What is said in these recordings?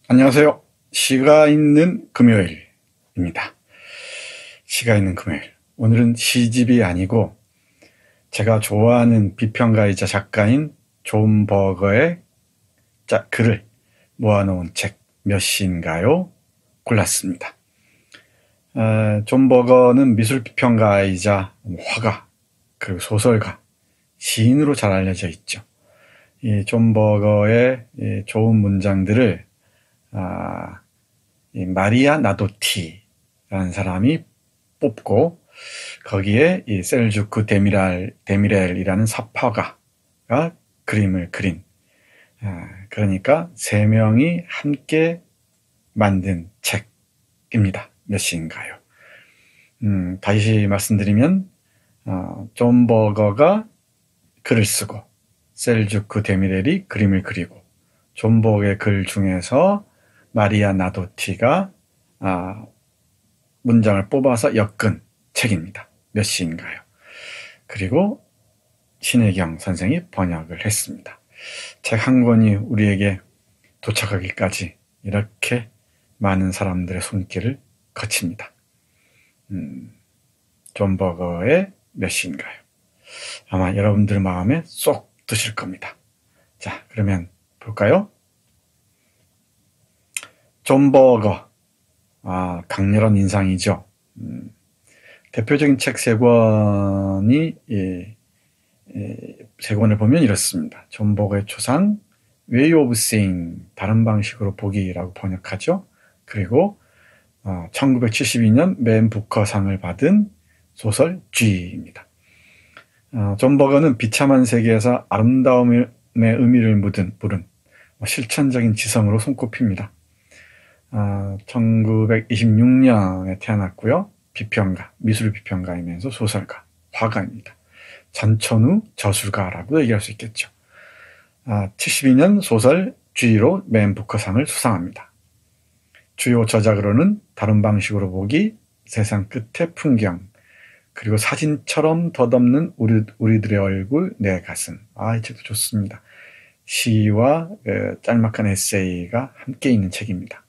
안녕하세요. 시가 있는 금요일입니다. 시가 있는 금요일. 오늘은 시집이 아니고 제가 좋아하는 비평가이자 작가인 존 버거의 글을 모아놓은 책 몇 시인가요? 골랐습니다. 존 버거는 미술비평가이자 화가, 그리고 소설가, 시인으로 잘 알려져 있죠. 이 존 버거의 좋은 문장들을 이 마리아 나도티라는 사람이 뽑고 거기에 이 셀주크 데미렐이라는 사파가가 그림을 그린, 그러니까 세 명이 함께 만든 책입니다. 몇 시인가요? 다시 말씀드리면 존 버거가 글을 쓰고 셀주크 데미렐이 그림을 그리고 존 버거의 글 중에서 마리아 나도티가 문장을 뽑아서 엮은 책입니다. 몇 시인가요? 그리고 신혜경 선생이 번역을 했습니다. 책 한 권이 우리에게 도착하기까지 이렇게 많은 사람들의 손길을 거칩니다. 존 버거의 몇 시인가요? 아마 여러분들 마음에 쏙 드실 겁니다. 자, 그러면 볼까요? 존 버거, 강렬한 인상이죠. 대표적인 책 세 권이 세 권을 보면 이렇습니다. 존 버거의 초상, Way of Seeing, 다른 방식으로 보기라고 번역하죠. 그리고 1972년 맨 부커상을 받은 소설 G입니다. 존 버거는 비참한 세계에서 아름다움의 의미를 물은 실천적인 지성으로 손꼽힙니다. 1926년에 태어났고요. 비평가, 미술비평가이면서 소설가, 화가입니다. 전천후 저술가라고 얘기할 수 있겠죠. 72년 소설 G로 맨 부커상을 수상합니다. 주요 저작으로는 다른 방식으로 보기, 세상 끝의 풍경, 그리고 사진처럼 덧없는 우리들의 얼굴, 내 가슴. 이 책도 좋습니다. 시와 짤막한 에세이가 함께 있는 책입니다.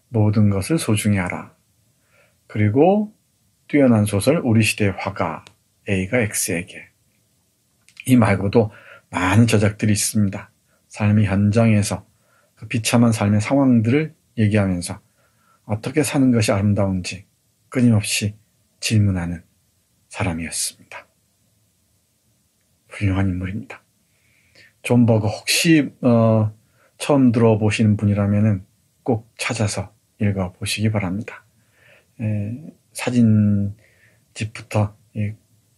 모든 것을 소중히 알아. 그리고 뛰어난 소설 우리 시대의 화가, A가 X에게. 이 말고도 많은 저작들이 있습니다. 삶의 현장에서 그 비참한 삶의 상황들을 얘기하면서 어떻게 사는 것이 아름다운지 끊임없이 질문하는 사람이었습니다. 훌륭한 인물입니다. 존 버거 혹시 처음 들어보시는 분이라면 꼭 찾아서 읽어보시기 바랍니다. 사진집부터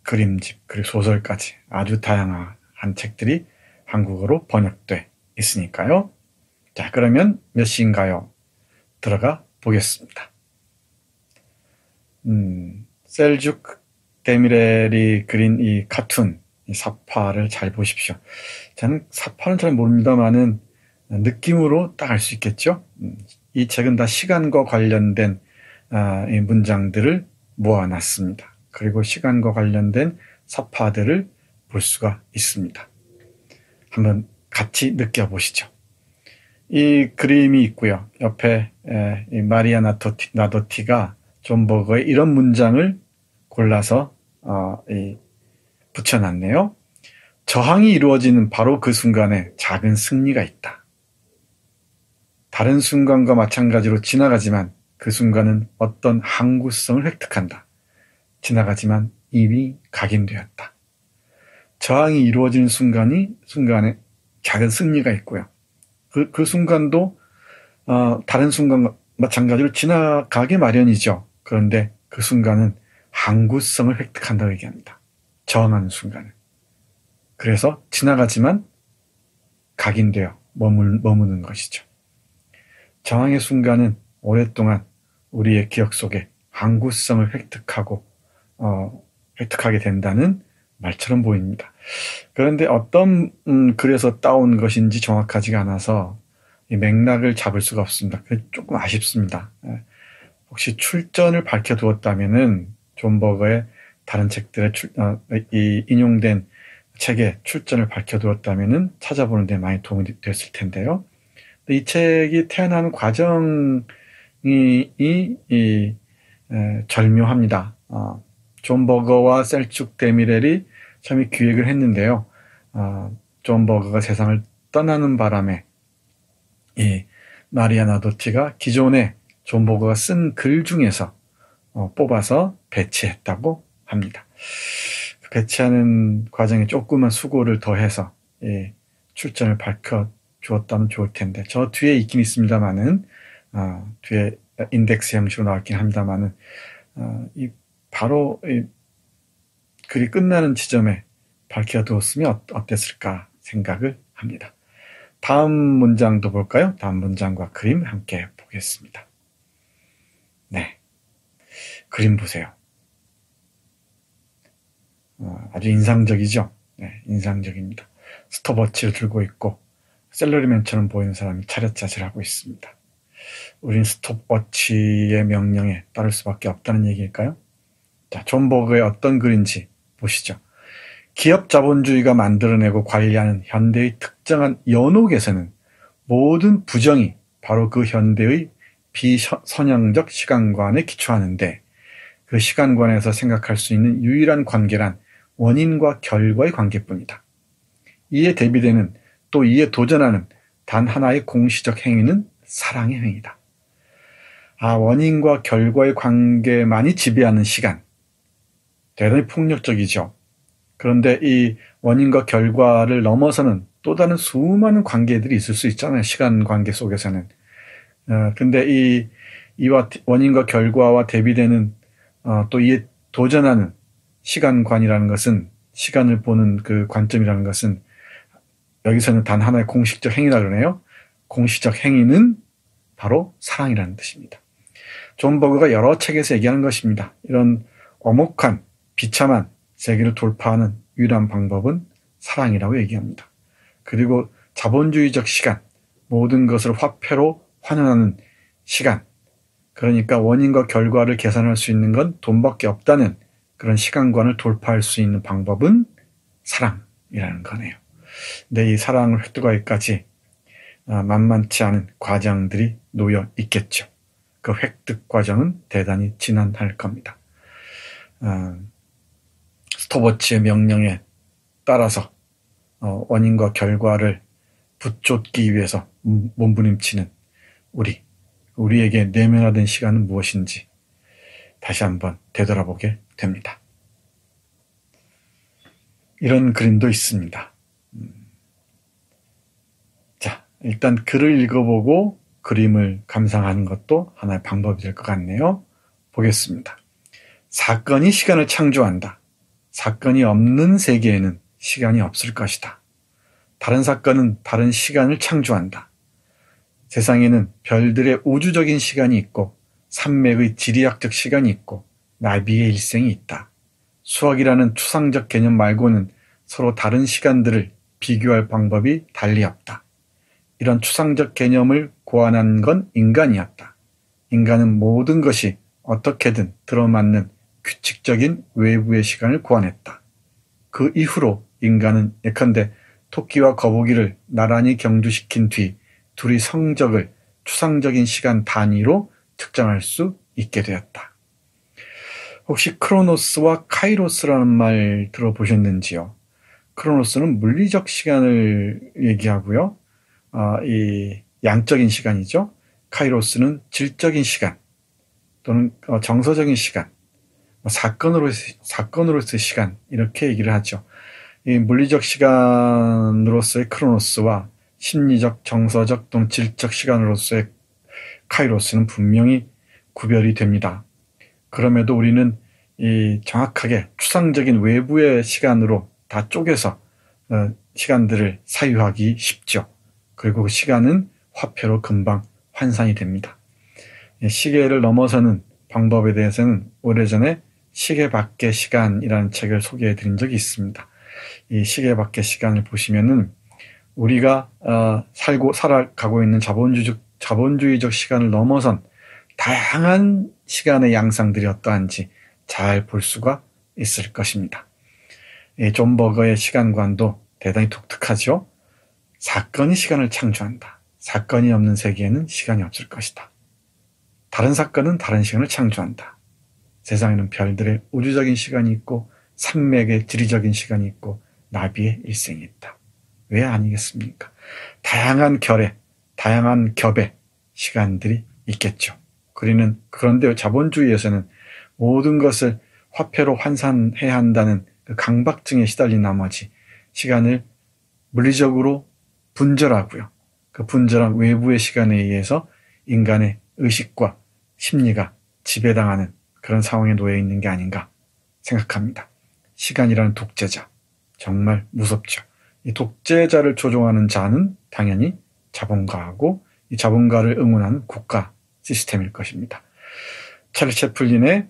그림집, 그리고 소설까지 아주 다양한 책들이 한국어로 번역돼 있으니까요. 자, 그러면 몇 시인가요? 들어가 보겠습니다. 셀주크 데미렐이 그린 이 카툰, 이 사파를 잘 보십시오. 저는 사파는 잘 모릅니다만은 느낌으로 딱 알 수 있겠죠. 이 책은 다 시간과 관련된 이 문장들을 모아놨습니다. 그리고 시간과 관련된 사파들을 볼 수가 있습니다. 한번 같이 느껴보시죠. 이 그림이 있고요. 옆에 이 마리아 나도티가 존 버거의 이런 문장을 골라서 붙여놨네요. 저항이 이루어지는 바로 그 순간에 작은 승리가 있다. 다른 순간과 마찬가지로 지나가지만 그 순간은 어떤 항구성을 획득한다. 지나가지만 이미 각인되었다. 저항이 이루어지는 순간에 작은 승리가 있고요. 그 순간도 다른 순간과 마찬가지로 지나가기 마련이죠. 그런데 그 순간은 항구성을 획득한다고 얘기합니다. 저항하는 순간은. 그래서 지나가지만 각인되어 머무는 것이죠. 저항의 순간은 오랫동안 우리의 기억 속에 항구성을 획득하게 된다는 말처럼 보입니다. 그런데 어떤 글에서 따온 것인지 정확하지가 않아서 이 맥락을 잡을 수가 없습니다. 그게 조금 아쉽습니다. 혹시 출전을 밝혀두었다면은 존 버거의 다른 책들에 이 인용된 책의 출전을 밝혀두었다면은 찾아보는 데 많이 도움이 됐을 텐데요. 이 책이 태어나는 과정이 절묘합니다. 존 버거와 셀축 데미렐이 처음에 기획을 했는데요. 존 버거가 세상을 떠나는 바람에 마리아 나도티가 기존에 존 버거가 쓴 글 중에서 뽑아서 배치했다고 합니다. 그 배치하는 과정에 조그만 수고를 더해서 출전을 밝혀주었다면 좋을 텐데, 저 뒤에 있긴 있습니다만은, 뒤에 인덱스 형식으로 나왔긴 합니다만은, 바로 글이 끝나는 지점에 밝혀두었으면 어땠을까 생각을 합니다. 다음 문장도 볼까요? 다음 문장과 그림 함께 보겠습니다. 네, 그림 보세요. 아주 인상적이죠? 네, 인상적입니다. 스톱워치를 들고 있고 셀러리맨처럼 보이는 사람이 차렷자세를 하고 있습니다. 우린 스톱워치의 명령에 따를 수밖에 없다는 얘기일까요? 자, 존 버거의 어떤 글인지 보시죠. 기업 자본주의가 만들어내고 관리하는 현대의 특정한 연옥에서는 모든 부정이 바로 그 현대의 비선형적 시간관에 기초하는데, 그 시간관에서 생각할 수 있는 유일한 관계란 원인과 결과의 관계뿐이다. 이에 대비되는, 또 이에 도전하는 단 하나의 공시적 행위는 사랑의 행위다. 원인과 결과의 관계만이 지배하는 시간. 대단히 폭력적이죠. 그런데 이 원인과 결과를 넘어서는 또 다른 수많은 관계들이 있을 수 있잖아요. 시간 관계 속에서는. 근데 이와 원인과 결과와 대비되는, 또 이에 도전하는 시간관이라는 것은, 시간을 보는 그 관점이라는 것은, 여기서는 단 하나의 공식적 행위라 그러네요. 공식적 행위는 바로 사랑이라는 뜻입니다. 존 버거가 여러 책에서 얘기하는 것입니다. 이런 엄혹한, 비참한 세계를 돌파하는 유일한 방법은 사랑이라고 얘기합니다. 그리고 자본주의적 시간, 모든 것을 화폐로 환원하는 시간, 그러니까 원인과 결과를 계산할 수 있는 건 돈밖에 없다는 그런 시간관을 돌파할 수 있는 방법은 사랑이라는 거네요. 근데 이 사랑을 획득하기까지 만만치 않은 과정들이 놓여 있겠죠. 그 획득 과정은 대단히 지난할 겁니다. 스톱워치의 명령에 따라서 원인과 결과를 붙쫓기 위해서 몸부림치는 우리에게 내면화된 시간은 무엇인지 다시 한번 되돌아보게 됩니다. 이런 그림도 있습니다. 자, 일단 글을 읽어보고 그림을 감상하는 것도 하나의 방법이 될 것 같네요. 보겠습니다. 사건이 시간을 창조한다. 사건이 없는 세계에는 시간이 없을 것이다. 다른 사건은 다른 시간을 창조한다. 세상에는 별들의 우주적인 시간이 있고 산맥의 지리학적 시간이 있고 나비의 일생이 있다. 수학이라는 추상적 개념 말고는 서로 다른 시간들을 비교할 방법이 달리 없다. 이런 추상적 개념을 고안한 건 인간이었다. 인간은 모든 것이 어떻게든 들어맞는 규칙적인 외부의 시간을 고안했다. 그 이후로 인간은 예컨대 토끼와 거북이를 나란히 경주시킨 뒤 둘이 성적을 추상적인 시간 단위로 측정할 수 있게 되었다. 혹시 크로노스와 카이로스라는 말 들어보셨는지요? 크로노스는 물리적 시간을 얘기하고요. 이 양적인 시간이죠. 카이로스는 질적인 시간 또는 정서적인 시간, 사건으로서의 시간, 이렇게 얘기를 하죠. 이 물리적 시간으로서의 크로노스와 심리적, 정서적 또는 질적 시간으로서의 카이로스는 분명히 구별이 됩니다. 그럼에도 우리는 이 정확하게 추상적인 외부의 시간으로 다 쪼개서 시간들을 사유하기 쉽죠. 그리고 그 시간은 화폐로 금방 환산이 됩니다. 시계를 넘어서는 방법에 대해서는 오래전에 시계 밖의 시간이라는 책을 소개해 드린 적이 있습니다. 이 시계 밖의 시간을 보시면은 우리가 살아가고 있는 자본주의적 시간을 넘어선 다양한 시간의 양상들이 어떠한지 잘 볼 수가 있을 것입니다. 존 버거의 시간관도 대단히 독특하죠. 사건이 시간을 창조한다. 사건이 없는 세계에는 시간이 없을 것이다. 다른 사건은 다른 시간을 창조한다. 세상에는 별들의 우주적인 시간이 있고 산맥의 지리적인 시간이 있고 나비의 일생이 있다. 왜 아니겠습니까? 다양한 결의, 다양한 겹의 시간들이 있겠죠. 그런데 자본주의에서는 모든 것을 화폐로 환산해야 한다는 그 강박증에 시달린 나머지 시간을 물리적으로 분절하고요. 그 분절한 외부의 시간에 의해서 인간의 의식과 심리가 지배당하는 그런 상황에 놓여 있는 게 아닌가 생각합니다. 시간이라는 독재자, 정말 무섭죠. 이 독재자를 조종하는 자는 당연히 자본가하고 이 자본가를 응원하는 국가 시스템일 것입니다. 찰리 채플린의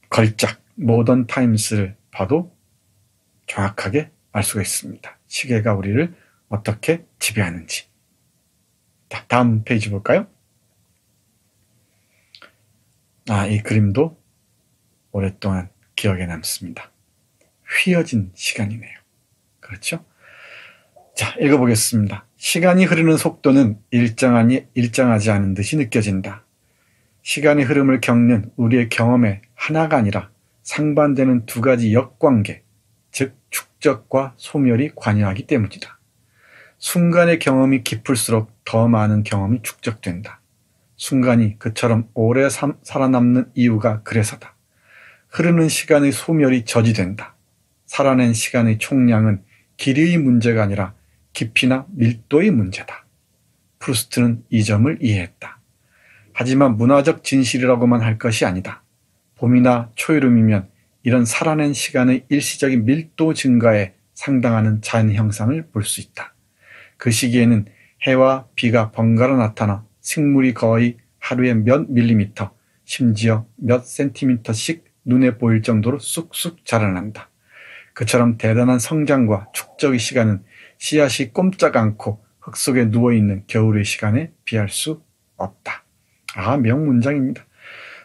걸작 모던 타임스를 봐도 정확하게 알 수가 있습니다. 시계가 우리를 어떻게 지배하는지. 다음 페이지 볼까요? 이 그림도 오랫동안 기억에 남습니다. 휘어진 시간이네요. 그렇죠? 자, 읽어보겠습니다. 시간이 흐르는 속도는 일정하지 않은 듯이 느껴진다. 시간의 흐름을 겪는 우리의 경험의 하나가 아니라 상반되는 두 가지 역관계, 즉 축적과 소멸이 관여하기 때문이다. 순간의 경험이 깊을수록 더 많은 경험이 축적된다. 순간이 그처럼 오래 살아남는 이유가 그래서다. 흐르는 시간의 소멸이 저지된다. 살아낸 시간의 총량은 길이의 문제가 아니라 깊이나 밀도의 문제다. 프루스트는 이 점을 이해했다. 하지만 문화적 진실이라고만 할 것이 아니다. 봄이나 초여름이면 이런 살아낸 시간의 일시적인 밀도 증가에 상당하는 자연 형상을 볼 수 있다. 그 시기에는 해와 비가 번갈아 나타나 식물이 거의 하루에 몇 밀리미터, 심지어 몇 센티미터씩 눈에 보일 정도로 쑥쑥 자라난다. 그처럼 대단한 성장과 축적의 시간은 씨앗이 꼼짝 않고 흙 속에 누워있는 겨울의 시간에 비할 수 없다. 명문장입니다.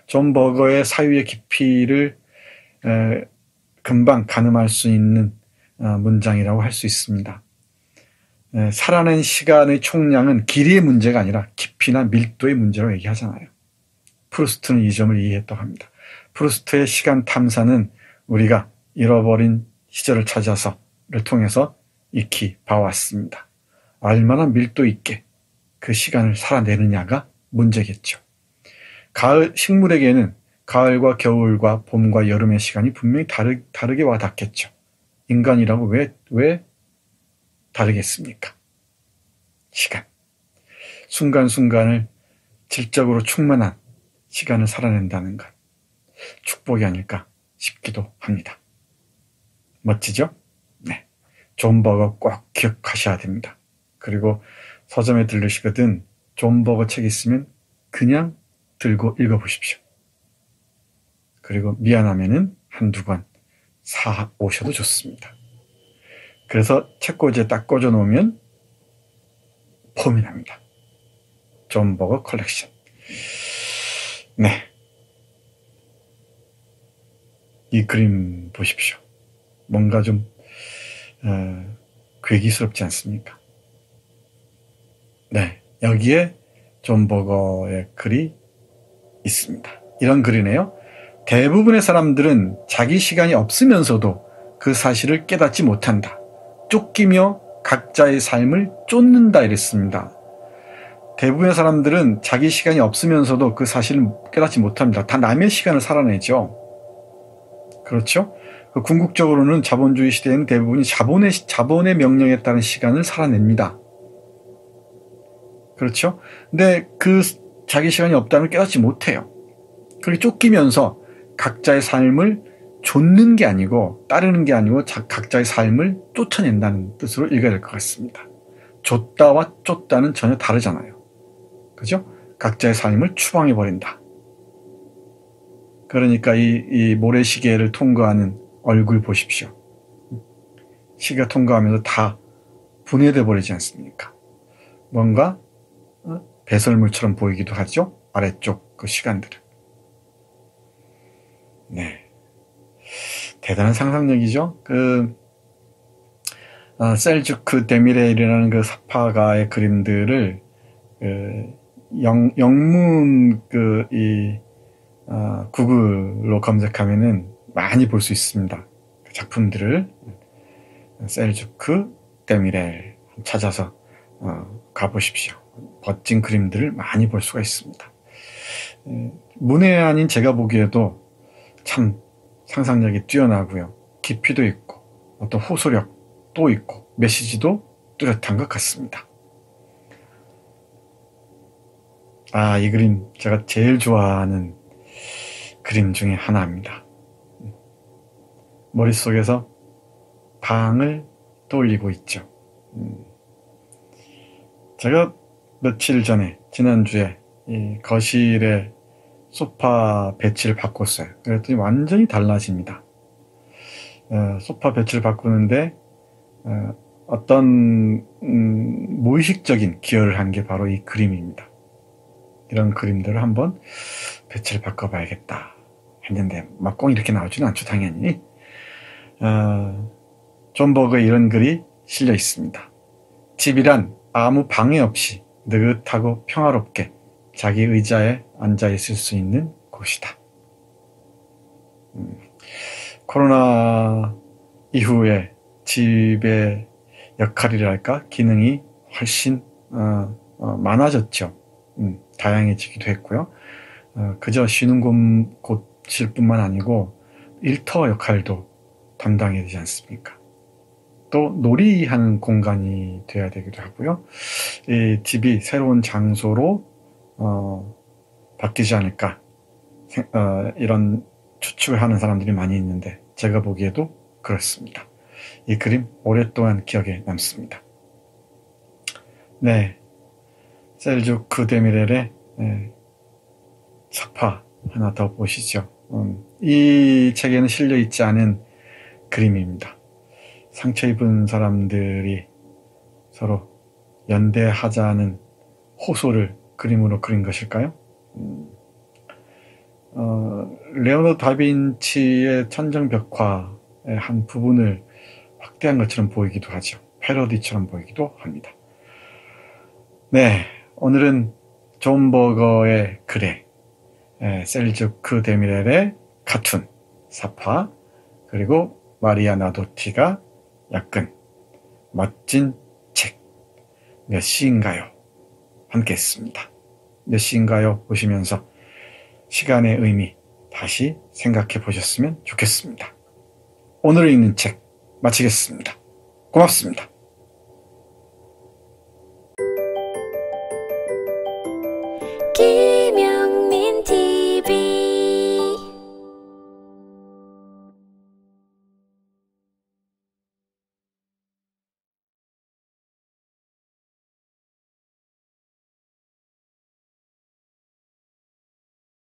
존 버거의 사유의 깊이를 금방 가늠할 수 있는 문장이라고 할 수 있습니다. 살아낸 시간의 총량은 길이의 문제가 아니라 깊이나 밀도의 문제로 얘기하잖아요. 프루스트는 이 점을 이해했다고 합니다. 프루스트의 시간 탐사는 우리가 잃어버린 시절을 찾아서를 통해서 익히 봐왔습니다. 얼마나 밀도 있게 그 시간을 살아내느냐가 문제겠죠. 식물에게는 가을과 겨울과 봄과 여름의 시간이 분명히 다르게 와닿겠죠. 인간이라고 왜 다르겠습니까? 시간. 순간순간을 질적으로 충만한 시간을 살아낸다는 것. 축복이 아닐까 싶기도 합니다. 멋지죠? 네. 존 버거 꼭 기억하셔야 됩니다. 그리고 서점에 들르시거든 존 버거 책 있으면 그냥 들고 읽어보십시오. 그리고 미안하면은 한두 권 사 오셔도 좋습니다. 그래서 책꽂이에 딱 꽂아 놓으면 폼이 납니다. 존 버거 컬렉션. 네. 이 그림 보십시오. 뭔가 좀 괴기스럽지 않습니까? 네. 여기에 존 버거의 글이 있습니다. 이런 글이네요. 대부분의 사람들은 자기 시간이 없으면서도 그 사실을 깨닫지 못한다. 쫓기며 각자의 삶을 쫓는다 이랬습니다. 대부분의 사람들은 자기 시간이 없으면서도 그 사실을 깨닫지 못합니다. 다 남의 시간을 살아내죠. 그렇죠? 궁극적으로는 자본주의 시대에는 대부분이 자본의 명령에 따른 시간을 살아냅니다. 그렇죠? 근데 그 자기 시간이 없다는 걸 깨닫지 못해요. 그렇게 쫓기면서 각자의 삶을 좇는 게 아니고 따르는 게 아니고 각자의 삶을 쫓아낸다는 뜻으로 읽어야 될 것 같습니다. 좇다와 쫓다는 전혀 다르잖아요. 그죠? 각자의 삶을 추방해버린다. 그러니까 이 모래시계를 통과하는 얼굴 보십시오. 시계가 통과하면서 다 분해돼 버리지 않습니까? 뭔가 배설물처럼 보이기도 하죠. 아래쪽 그 시간들은. 네. 대단한 상상력이죠. 셀주크 데미레일이라는 그 사파가의 그림들을 영문 구글로 검색하면은 많이 볼 수 있습니다. 그 작품들을 셀주크 데미레일 찾아서 가보십시오. 멋진 그림들을 많이 볼 수가 있습니다. 문외한인 제가 보기에도 참 상상력이 뛰어나고요. 깊이도 있고 어떤 호소력도 있고 메시지도 뚜렷한 것 같습니다. 이 그림 제가 제일 좋아하는 그림 중에 하나입니다. 머릿속에서 방을 떠올리고 있죠. 제가 며칠 전에 지난주에 이 거실에 소파 배치를 바꿨어요. 그랬더니 완전히 달라집니다. 소파 배치를 바꾸는데 어떤 무의식적인 기여를 한 게 바로 이 그림입니다. 이런 그림들을 한번 배치를 바꿔봐야겠다 했는데 막 꼭 이렇게 나오지는 않죠, 당연히. 존 버그의 이런 글이 실려 있습니다. 집이란 아무 방해 없이 느긋하고 평화롭게 자기 의자에 앉아 있을 수 있는 곳이다. 코로나 이후에 집의 역할이랄까 기능이 훨씬 많아졌죠. 다양해지기도 했고요. 그저 쉬는 곳일 뿐만 아니고 일터 역할도 담당해야 되지 않습니까? 또 놀이하는 공간이 되어야 되기도 하고요. 이 집이 새로운 장소로 바뀌지 않을까 이런 추측을 하는 사람들이 많이 있는데 제가 보기에도 그렇습니다. 이 그림 오랫동안 기억에 남습니다. 네, 셀주크 데미렐의 사파 하나 더 보시죠. 이 책에는 실려 있지 않은 그림입니다. 상처 입은 사람들이 서로 연대하자는 호소를 그림으로 그린 것일까요? 레오나르도 다빈치의 천정벽화의 한 부분을 확대한 것처럼 보이기도 하죠. 패러디처럼 보이기도 합니다. 네, 오늘은 존 버거의 글에 셀주크 데미렐의 카툰, 사파, 그리고 마리아 나도티가 약근, 멋진 책, 몇 시인가요? 함께 했습니다. 몇 시인가요? 보시면서 시간의 의미 다시 생각해 보셨으면 좋겠습니다. 오늘 읽는 책 마치겠습니다. 고맙습니다. 기